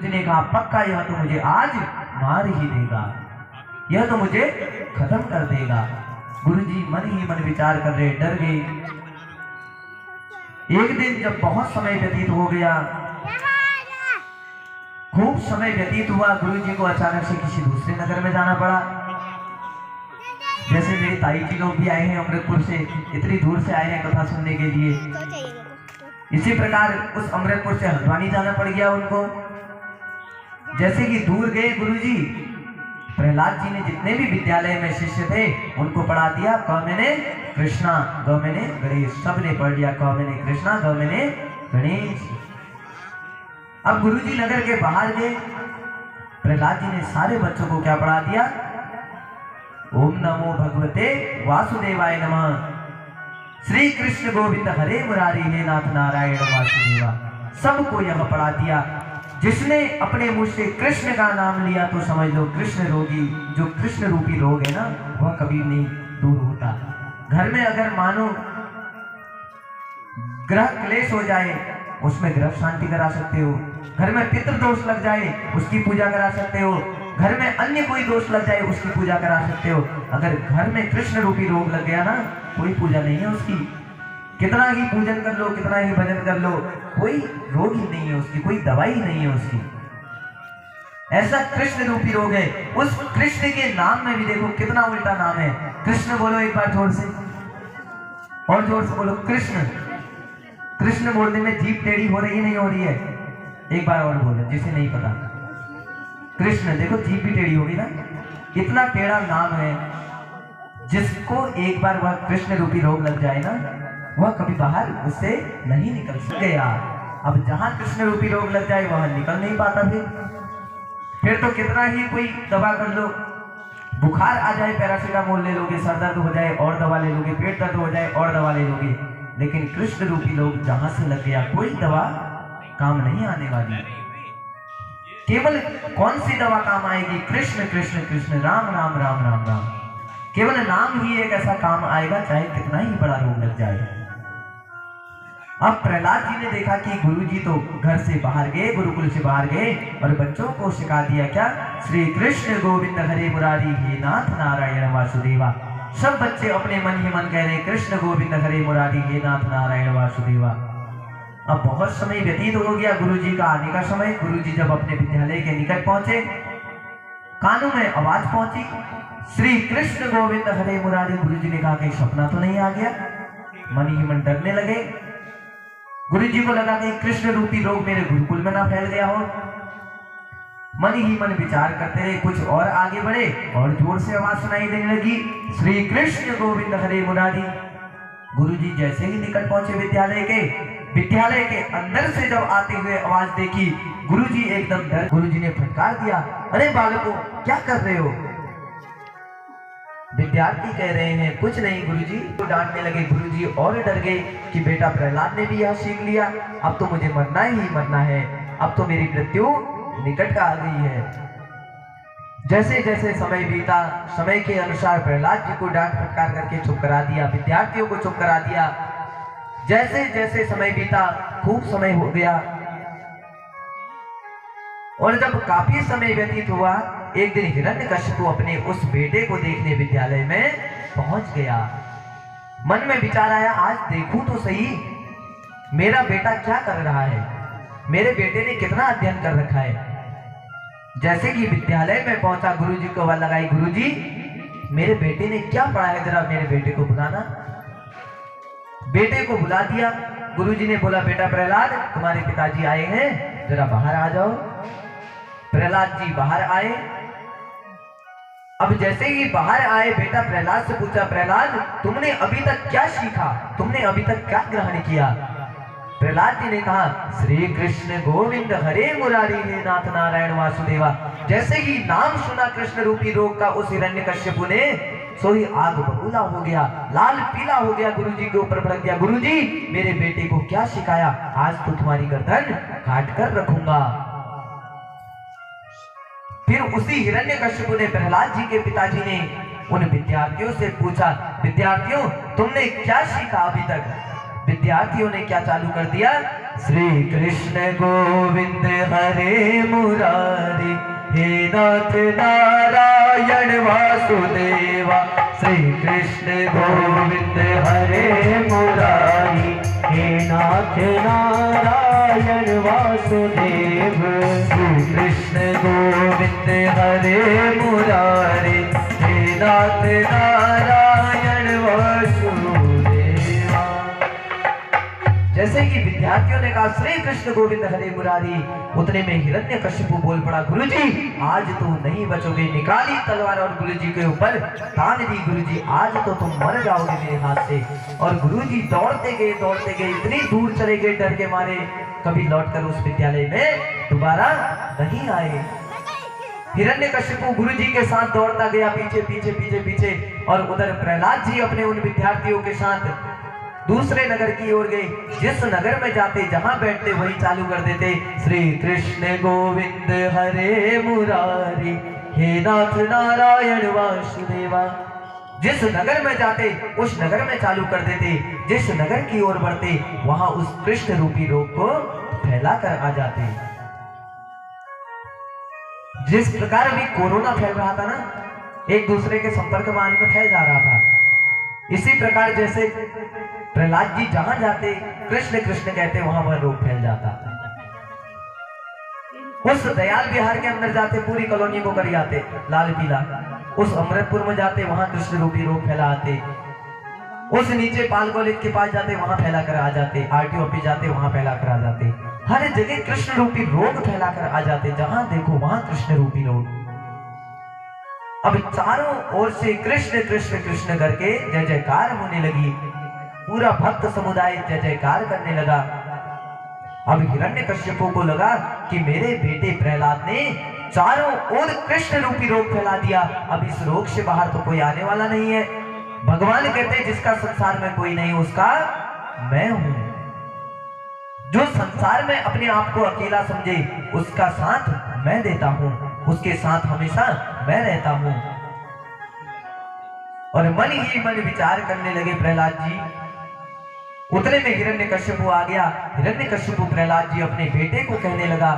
जी ने कहा पक्का यह तो मुझे आज मार ही देगा, यह तो मुझे खत्म कर देगा। गुरु जी मन ही मन विचार कर रहे, डर गए। एक दिन जब बहुत समय व्यतीत हो गया, खूब समय व्यतीत हुआ, गुरु जी को अचानक से किसी दूसरे नगर में जाना पड़ा। जैसे मेरी ताई जी लोग भी आए हैं अमृतपुर से, इतनी दूर से आए हैं कथा सुनने के लिए, इसी प्रकार उस अमृतपुर से हल्द्वानी जाना पड़ गया उनको। जैसे कि दूर गए गुरुजी, प्रहलाद जी ने जितने भी विद्यालय में शिष्य थे उनको पढ़ा दिया। क मैंने कृष्णा, ग मैंने गणेश, सबने पढ़ लिया। क मैंने कृष्णा, ग मैंने गणेश। अब गुरुजी नगर के बाहर गए, प्रहलाद जी ने सारे बच्चों को क्या पढ़ा दिया? ओम नमो भगवते वासुदेवाय नमः, श्री कृष्ण गोविंद हरे मुरारी, हे नाथ नारायण वासुदेवा। सबको यह पढ़ा दिया। जिसने अपने मुंह से कृष्ण का नाम लिया तो समझ लो कृष्ण रोगी, जो कृष्ण रूपी रोग है ना, वह कभी नहीं दूर होता। घर में अगर मानो ग्रह क्लेश हो जाए, उसमें ग्रह शांति करा सकते हो। घर में पितृदोष लग जाए, उसकी पूजा करा सकते हो। घर में अन्य कोई दोष लग जाए, उसकी पूजा करा सकते हो। अगर घर में कृष्ण रूपी रोग लग गया ना, कोई पूजा नहीं है उसकी। कितना ही पूजन कर लो, कितना ही भजन कर लो, कोई रोग ही नहीं है उसकी, कोई दवाई नहीं है उसकी। ऐसा कृष्ण रूपी रोग है। उस कृष्ण के नाम में भी देखो कितना उल्टा नाम है। कृष्ण बोलो एक बार जोर से, और जोर से बोलो कृष्ण। कृष्ण बोलने में जीभ टेढ़ी हो रही नहीं हो रही है? एक बार और बोलो जिसे नहीं पता। कृष्ण, देखो जीभ भी टेढ़ी होगी ना। इतना टेढ़ा नाम है, जिसको एक बार वह कृष्ण रूपी रोग लग जाए ना, वह कभी बाहर उससे नहीं निकल गया। अब जहां कृष्ण रूपी रोग लग जाए वह निकल नहीं पाता। फिर तो कितना ही कोई दवा कर लो, बुखार आ जाए पैरासीटामोल ले लोगे, सर दर्द हो जाए और दवा ले लोगे, पेट दर्द हो जाए और दवा ले लोगे, लेकिन कृष्ण रूपी रोग जहां से लग गया कोई दवा काम नहीं आने वाली। केवल कौन सी दवा काम आएगी? कृष्ण कृष्ण कृष्ण, राम राम राम राम राम। केवल नाम ही एक ऐसा काम आएगा, चाहे कितना ही बड़ा रोग लग जाए। अब प्रहलाद जी ने देखा कि गुरुजी तो घर से बाहर गए, गुरुकुल से बाहर गए और बच्चों को सिखा दिया क्या? श्री कृष्ण गोविंद हरे मुरारी, हे नाथ नारायण वासुदेवा। सब बच्चे अपने मन ही मन कह रहे कृष्ण गोविंद हरे मुरारी, हे नाथ नारायण वासुदेवा। अब बहुत समय व्यतीत हो गया, गुरुजी का आने का समय। गुरुजी जब अपने विद्यालय के निकट पहुंचे, कानों में आवाज पहुंची, श्री कृष्ण गोविंद हरे मुरारी। गुरुजी ने कहा कहीं सपना तो नहीं आ गया? मन ही मन डरने लगे। गुरुजी को लगा कि कृष्ण रूपी रोग मेरे गुरुकुल में ना फैल गया हो। मन ही मन विचार करते रहे, कुछ और आगे बढ़े और जोर से आवाज सुनाई देने लगी, श्री कृष्ण गोविंद हरे मुरारी। गुरुजी जैसे ही निकट पहुंचे विद्यालय के अंदर से जब आते हुए आवाज देखी, गुरुजी एकदम डर। गुरुजी ने फटकार दिया, अरे बालकों क्या कर रहे हो? विद्यार्थी कह रहे हैं कुछ नहीं गुरुजी। तो डांटने लगे। गुरुजी और डर गए कि बेटा प्रहलाद ने भी यह सीख लिया, अब तो मुझे मरना ही मरना है, अब तो मेरी मृत्यु निकट आ गई है। जैसे जैसे समय बीता, समय के अनुसार प्रहलाद जी को डांट फटकार करके चुप करा दिया, विद्यार्थियों को चुप करा दिया। जैसे जैसे समय बीता, खूब समय हो गया और जब काफी समय व्यतीत हुआ, एक दिन हिरण्यकश्यप अपने उस बेटे को देखने विद्यालय में पहुंच गया। मन में विचार आया, आज देखूं तो सही मेरा बेटा क्या कर रहा है, मेरे बेटे ने कितना अध्ययन कर रखा है। जैसे कि विद्यालय में पहुंचा, गुरुजी को आवाज लगाई, गुरुजी मेरे बेटे ने क्या पढ़ा है, जरा मेरे बेटे को बुलाना। बेटे को बुला दिया। गुरुजी ने बोला, बेटा प्रहलाद तुम्हारे पिताजी आए हैं, जरा बाहर आ जाओ। प्रहलाद जी बाहर आए। अब जैसे ही बाहर आए, बेटा प्रहलाद से पूछा, प्रहलाद तुमने अभी तक क्या सीखा, तुमने अभी तक क्या ग्रहण किया? प्रहलाद जी ने कहा, श्री कृष्ण गोविंद हरे मुरारी, हे नाथ नारायण वासुदेवा। जैसे ही नाम सुना कृष्ण रूपी रोग का उस हिरण्यकश्यप ने, सो ही आग बबूला हो गया, लाल पीला हो गया, गुरुजी के ऊपर भड़क गया। गुरुजी मेरे बेटे को क्या सिखाया, आज तो तुम्हारी गर्दन काट कर रखूंगा। फिर उसी हिरण्यकश्यप ने, प्रहलाद जी के पिताजी ने उन विद्यार्थियों से पूछा, विद्यार्थियों तुमने क्या सीखा अभी तक? विद्यार्थियों ने क्या चालू कर दिया, श्री कृष्ण गोविंद हरे मुरारी, हे नाथ नारायण वासुदेवा। श्री कृष्ण गोविंद हरे मुरारी, हे नाथ नारायण वासुदेव। श्री कृष्ण गोविंद हरे मुरारी, हे नाथ नारायण वासुदेवा। जैसे कि विद्यार्थियों ने कहा श्री कृष्ण गोविंद हरे मुरारी, उतने में हिरण्यकशिपु बोल पड़ा, गुरुजी आज तो नहीं बचोगे। निकाली तलवार और गुरुजी के ऊपर तान दी, गुरुजी आज तो तुम मर जाओगे मेरे हाथ से। और गुरुजी दौड़ते गए, इतनी दूर चले गए डर के मारे, कभी लौटकर उस विद्यालय में दोबारा नहीं आए। हिरण्यकशिपु गुरुजी के साथ दौड़ता गया पीछे, और उधर प्रहलाद जी अपने उन विद्यार्थियों के साथ दूसरे नगर की ओर गए। जिस नगर में जाते, जहां बैठते वही चालू कर देते, श्री कृष्ण गोविंद हरे मुरारी, हे नाथ नारायण वासुदेवा। जिस नगर में जाते उस नगर में चालू कर देते, जिस नगर की ओर बढ़ते वहां उस कृष्ण रूपी रोग को फैलाकर आ जाते। जिस प्रकार अभी कोरोना फैल रहा था ना, एक दूसरे के संपर्क में आने में फैल जा रहा था, इसी प्रकार जैसे प्रहलाद जी जहां जाते कृष्ण कृष्ण कहते, वहां वह रोग फैल जाता। उस दयाल विहार के अंदर जाते, पूरी कॉलोनी को कर आते लाल पीला। उस अमृतपुर में जाते, वहां कृष्ण रूपी रोग फैला आते। उस नीचे पाल कॉलेज के पास जाते, वहां फैला कर आ जाते। आरटीओ ऑफिस जाते, वहां फैला कर आ जाते। हर जगह कृष्ण रूपी रोग फैला कर आ जाते, जहां देखो वहां कृष्ण रूपी रोग। अब चारों ओर से कृष्ण कृष्ण कृष्ण करके जय जयकार होने लगी। पूरा भक्त समुदाय जय जयकार करने लगा। अब हिरण्यकश्यपु को लगा कि मेरे बेटे प्रहलाद ने चारों ओर कृष्ण रूपी रोग फैला दिया, अब इस रोग से बाहर तो कोई आने वाला नहीं है। भगवान कहते हैं जिसका संसार में कोई नहीं उसका मैं हूं। जो संसार में अपने आप को अकेला समझे उसका साथ मैं देता हूं, उसके साथ हमेशा मैं रहता हूं। और मन ही मन विचार करने लगे प्रहलाद जी। उतने में हिरण्यकश्यपु आ गया। हिरण्यकश्यपु प्रहलाद जी अपने बेटे को कहने लगा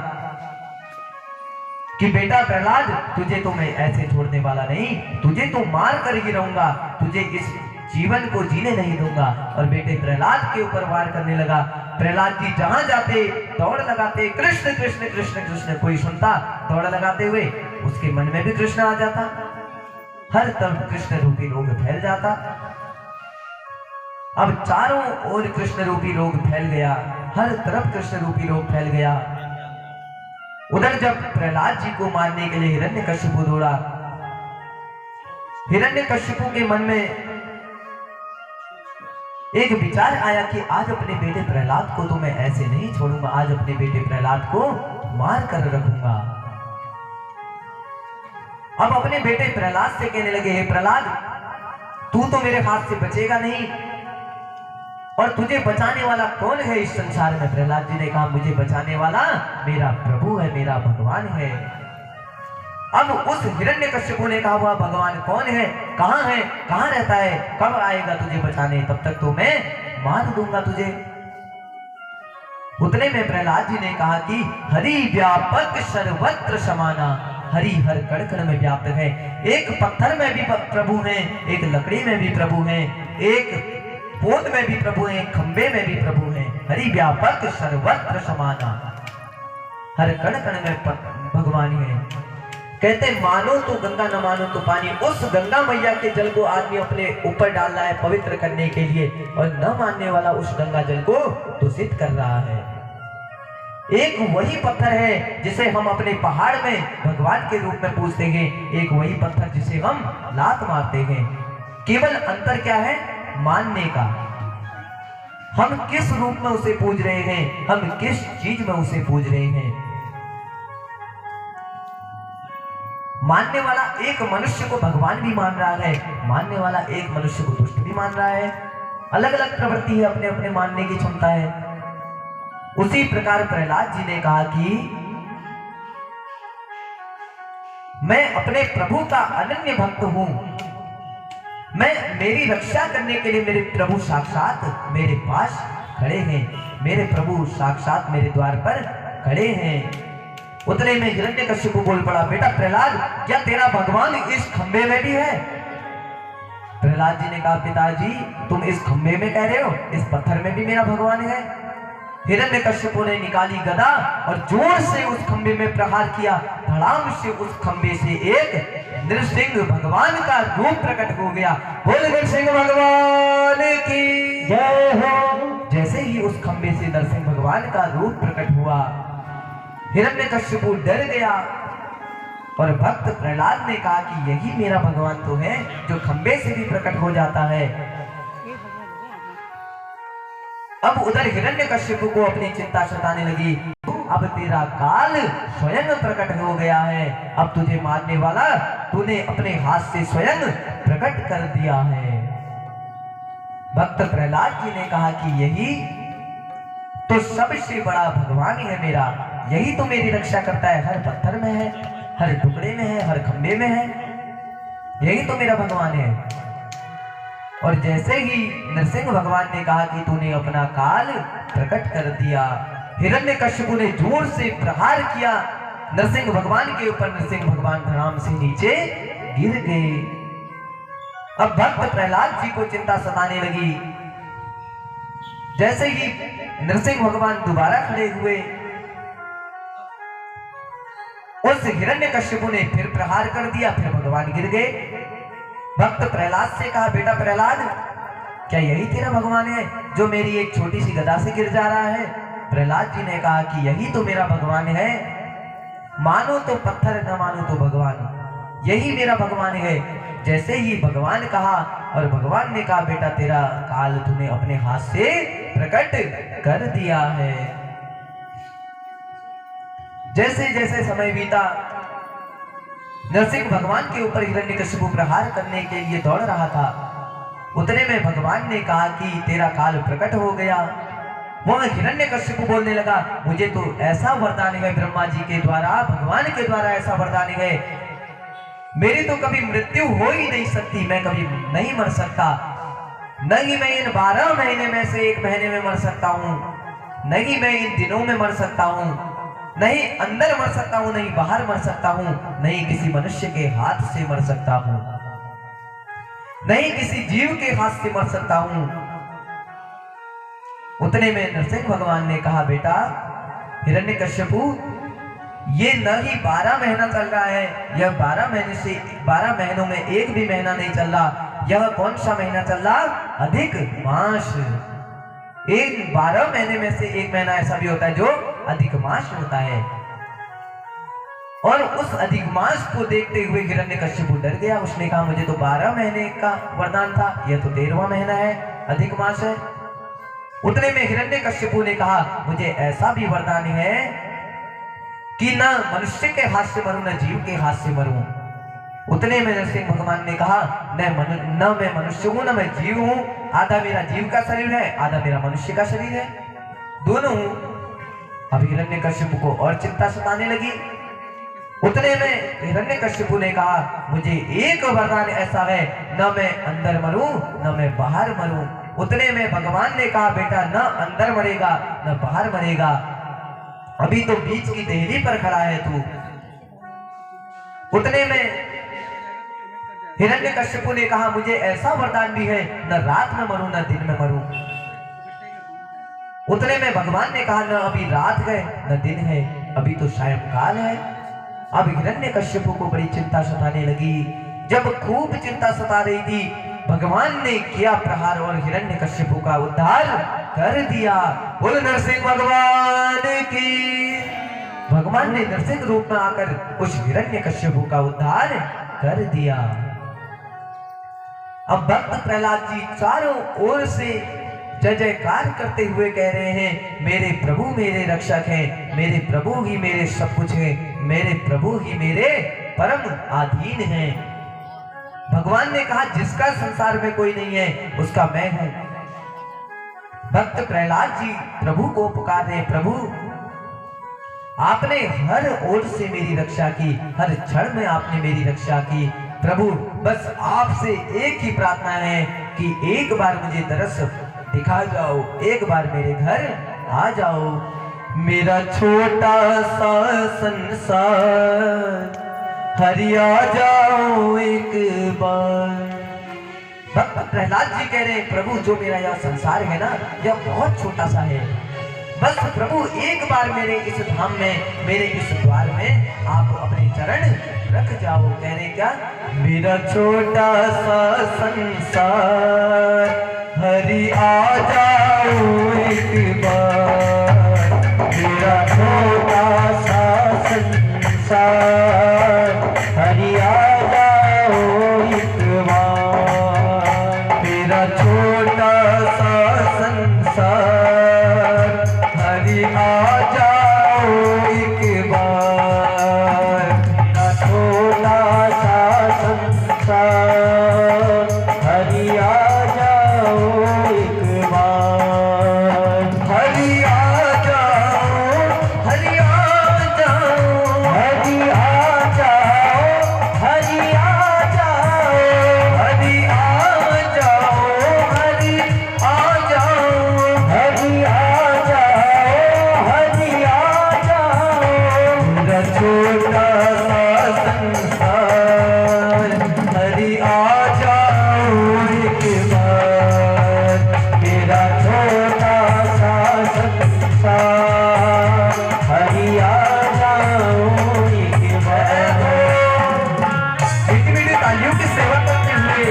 कि बेटा प्रहलाद, तुझे तो मैं ऐसे छोड़ने वाला नहीं, तुझे तो मार कर ही रहूंगा, तुझे इस जीवन को जीने नहीं दूंगा। और बेटे प्रहलाद के ऊपर वार करने लगा। प्रहलाद जी जहां जाते दौड़ लगाते, कृष्ण कृष्ण कृष्ण कृष्ण। कोई सुनता दौड़ लगाते हुए, उसके मन में भी कृष्ण आ जाता, हर तरफ कृष्ण रूपी रोग फैल जाता। अब चारों ओर कृष्ण रूपी रोग फैल गया, हर तरफ कृष्ण रूपी रोग फैल गया। उधर जब प्रहलाद जी को मारने के लिए हिरण्यकश्यपु दौड़ा, हिरण्यकश्यपु के मन में एक विचार आया कि आज अपने बेटे प्रहलाद को तो मैं ऐसे नहीं छोड़ूंगा, आज अपने बेटे प्रहलाद को मार कर रखूंगा। अब अपने बेटे प्रहलाद से कहने लगे, हे प्रहलाद, तू तो मेरे हाथ से बचेगा नहीं, और तुझे बचाने वाला कौन है इस संसार में? प्रहलाद जी ने कहा, मुझे बचाने वाला मेरा प्रभु है, मेरा भगवान है। अब उस हिरण्यकश्यपु ने कहा, वह भगवान कौन है, कहां रहता है, कब आएगा तुझे बचाने? तब तक तो मैं मार दूंगा तुझे। उतने में प्रहलाद जी ने कहा कि हरि व्यापक सर्वत्र समाना, हरि हर कण कण में व्याप्त है। एक पत्थर में भी प्रभु है, एक लकड़ी में भी प्रभु है, एक पोत में भी प्रभु है, खंबे में भी प्रभु है। हरि व्यापक सर्वत्र समाना, हर कण कण में भगवान है। कहते मानो तो गंगा, न मानो तो पानी। उस गंगा मैया के जल को आदमी अपने ऊपर डाल रहा है पवित्र करने के लिए, और न मानने वाला उस गंगा जल को दूषित कर रहा है। एक वही पत्थर है जिसे हम अपने पहाड़ में भगवान के रूप में पूजते हैं, एक वही पत्थर जिसे हम लात मारते हैं। केवल अंतर क्या है? मानने का। हम किस रूप में उसे पूज रहे हैं, हम किस चीज में उसे पूज रहे हैं। मानने वाला एक मनुष्य को भगवान भी मान रहा है, मानने वाला एक मनुष्य को दुष्ट भी मान रहा है। अलग अलग प्रवृत्ति है, अपने अपने मानने की क्षमता है। उसी प्रकार प्रहलाद जी ने कहा कि मैं अपने प्रभु का अनन्य भक्त हूं, मेरी रक्षा करने के लिए मेरे प्रभु साक्षात मेरे पास खड़े हैं, मेरे प्रभु साक्षात मेरे द्वार पर खड़े हैं। उतने में हिरण्यकश्यप बोल पड़ा, बेटा प्रहलाद, क्या तेरा भगवान इस खंबे में भी है? प्रहलाद जी ने कहा, पिताजी तुम इस खंबे में कह रहे हो, इस पत्थर में भी मेरा भगवान है। हिरण्यकश्यप ने निकाली गदा और जोर से उस खंबे में प्रहार किया। धड़ाम से उस खंबे से एक नृसिंह भगवान का रूप प्रकट हो गया। बोल नृसिंह भगवान की जय हो। जैसे ही उस खंबे से नरसिंह भगवान का रूप प्रकट हुआ, हिरण्यकश्यप डर गया और भक्त प्रहलाद ने कहा कि यही मेरा भगवान तो है जो खंबे से भी प्रकट हो जाता है। अब उधर हिरण्यकश्यप को अपनी चिंता सताने लगी। अब तेरा काल स्वयं प्रकट हो गया है, अब तुझे मारने वाला तूने अपने हाथ से स्वयं प्रकट कर दिया है। भक्त प्रहलाद जी ने कहा कि यही तो सबसे बड़ा भगवान है मेरा, यही तो मेरी रक्षा करता है, हर पत्थर में है, हर टुकड़े में है, हर खंबे में है, यही तो मेरा भगवान है। और जैसे ही नरसिंह भगवान ने कहा कि तूने अपना काल प्रकट कर दिया, हिरण्यकश्यप ने जोर से प्रहार किया नरसिंह भगवान के ऊपर। नरसिंह भगवान धड़ाम से नीचे गिर गए। अब भक्त प्रहलाद जी को चिंता सताने लगी। जैसे ही नरसिंह भगवान दोबारा खड़े हुए, उस हिरण्यकश्यप ने फिर प्रहार कर दिया, फिर भगवान गिर गए। भक्त प्रहलाद से कहा, बेटा प्रहलाद, क्या यही तेरा भगवान है जो मेरी एक छोटी सी गदा से गिर जा रहा है? प्रहलाद जी ने कहा कि यही तो मेरा भगवान है, मानो तो पत्थर न मानो तो भगवान, यही मेरा भगवान है। जैसे ही भगवान कहा और भगवान ने कहा, बेटा तेरा काल तूने अपने हाथ से प्रकट कर दिया है। जैसे जैसे समय बीता, नरसिंह भगवान के ऊपर हिरण्यकश्यप प्रहार करने के लिए दौड़ रहा था। उतने में भगवान ने कहा कि तेरा काल प्रकट हो गया। वह हिरण्यकश्यप बोलने लगा, मुझे तो ऐसा वरदान है ब्रह्मा जी के द्वारा, भगवान के द्वारा ऐसा वरदान है, मेरी तो कभी मृत्यु हो ही नहीं सकती, मैं कभी नहीं मर सकता, नहीं मैं इन 12 महीने में से एक महीने में मर सकता हूँ, नहीं मैं इन दिनों में मर सकता हूँ, नहीं अंदर मर सकता हूँ, नहीं बाहर मर सकता हूँ, नहीं किसी मनुष्य के हाथ से मर सकता हूँ, नहीं किसी जीव के हाथ से मर सकता हूँ। उतने में नरसिंह भगवान ने कहा, बेटा हिरण्यकश्यपु, ये न ही 12 महीना चल रहा है, यह 12 महीनों में एक भी महीना नहीं चल रहा। यह कौन सा महीना चल रहा? अधिक मास। इन 12 महीने में से एक महीना ऐसा भी होता है जो अधिक मास होता है। और उस अधिक मास को देखते हुए हिरण्यकश्यप डर गया। उसने कहा, मुझे तो 12 महीने का वरदान था, यह तो 13वां महीना है, अधिक मास है। उतने में हिरण्यकश्यप ने कहा, मुझे ऐसा भी वरदान है कि न मनुष्य के हाथ से मरूं, न जीव के हाथ से मरूं। उतने में नरसिंह भगवान ने कहा, न मैं मनुष्य हूं, न मैं जीव हूं, आधा मेरा जीव का शरीर है, आधा मेरा मनुष्य का शरीर है, दोनों हूं। अब हिरण्यकश्यप को और चिंता सताने लगी। उतने में हिरण्यकश्यप ने कहा, मुझे एक वरदान ऐसा है, न मैं अंदर मरूं, न मैं बाहर मरूं। उतने में भगवान ने कहा, बेटा न अंदर मरेगा, न बाहर मरेगा, अभी तो बीच की देहली पर खड़ा है तू। उतने में हिरण्यकश्यप ने कहा, मुझे ऐसा वरदान भी है, न रात में मरूं, न दिन में मरूं। उतने में भगवान ने कहा, न अभी रात है, न दिन है, अभी तो सायंकाल है। अब हिरण्यकश्यप को बड़ी चिंता सताने लगी। जब खूब चिंता सता रही थी, भगवान ने किया प्रहार और हिरण्यकश्यप का उद्धार कर दिया। बोल नरसिंह भगवान की। भगवान ने नरसिंह रूप में आकर उस हिरण्यकश्यप का उद्धार कर दिया। अब भक्त प्रहलाद जी चारों ओर से जय जयकार करते हुए कह रहे हैं, मेरे प्रभु मेरे रक्षक हैं, मेरे प्रभु ही मेरे सब कुछ हैं, मेरे प्रभु ही मेरे परम अधीन हैं। भगवान ने कहा, जिसका संसार में कोई नहीं है उसका मैं हूं। भक्त प्रहलाद जी प्रभु को पुकार रहे, प्रभु आपने हर ओर से मेरी रक्षा की, हर क्षण में आपने मेरी रक्षा की। प्रभु बस आपसे एक ही प्रार्थना है कि एक बार मुझे दरस दिखा जाओ, एक बार मेरे घर आ जाओ मेरा छोटा सा संसार, हरि आ जाओ एक बार। भक्त प्रहलाद जी कह रहे हैं प्रभु जो मेरा यह संसार है ना यह बहुत छोटा सा है, बस प्रभु एक बार मेरे इस धाम में, मेरे इस द्वार में आप अपने चरण रख जाओ। कह रहे क्या, मेरा छोटा सा संसार, हरि आ जाओ एक बार। मेरा छोटा सा संसार, हरि आ जाओ एक बार। मेरा छोटा सा संसार, हरि आ जाओ एक बार। मेरा छोटा सा संसार, हरि आ जाओ एक बार। हरि आ जाओ, हरि आ जाओ, हरि आ जाओ, हरि आ जाओ, हरि आ जाओ, हरि आ जाओ, हरि आ जाओ, हरि आ जाओ। मेरा छोटा सा संसार, हरि आ जाओ एक बार। मेरा छोटा सा संसार, हरि आ जाओ एक बार। मीठी मीठी तालियों की सेवा करते हुए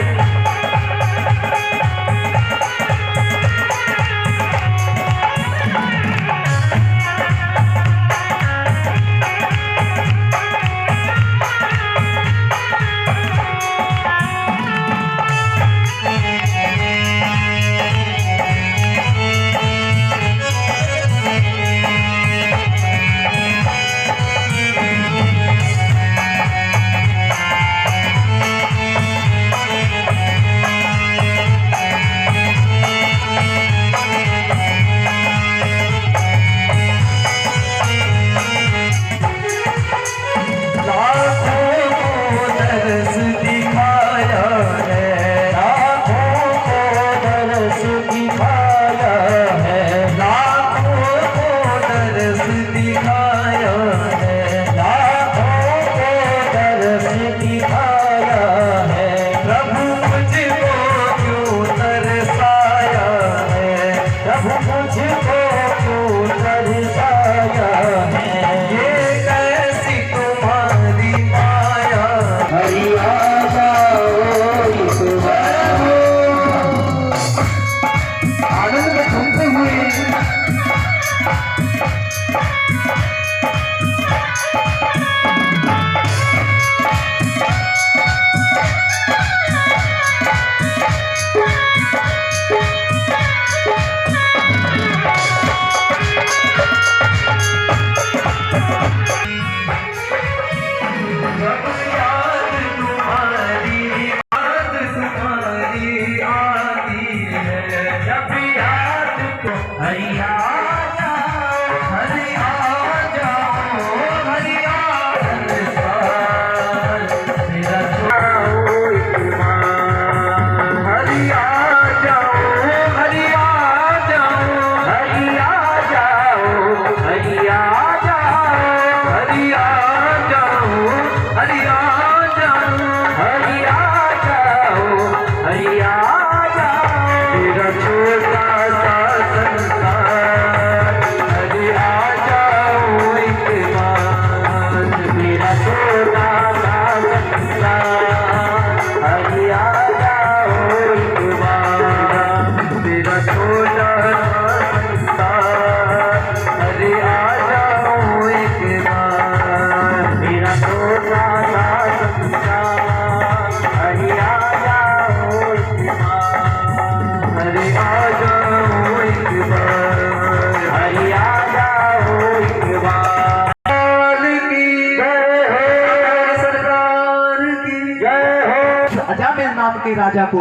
अजामिल नाम के राजा को,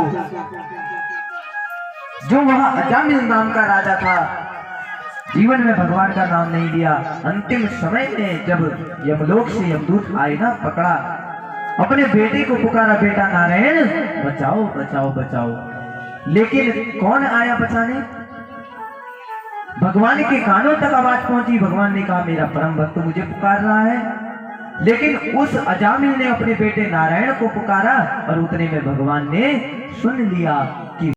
जो वहां अजामिल नाम का राजा था, जीवन में भगवान का नाम नहीं लिया। अंतिम समय में जब यमलोक से यमदूत आए ना, पकड़ा, अपने बेटे को पुकारा, बेटा नारायण बचाओ बचाओ बचाओ। लेकिन कौन आया बचाने? भगवान के कानों तक आवाज पहुंची। भगवान ने कहा मेरा परम भक्त मुझे पुकार रहा है। लेकिन उस अजामिल ने अपने बेटे नारायण को पुकारा और उतने में भगवान ने सुन लिया।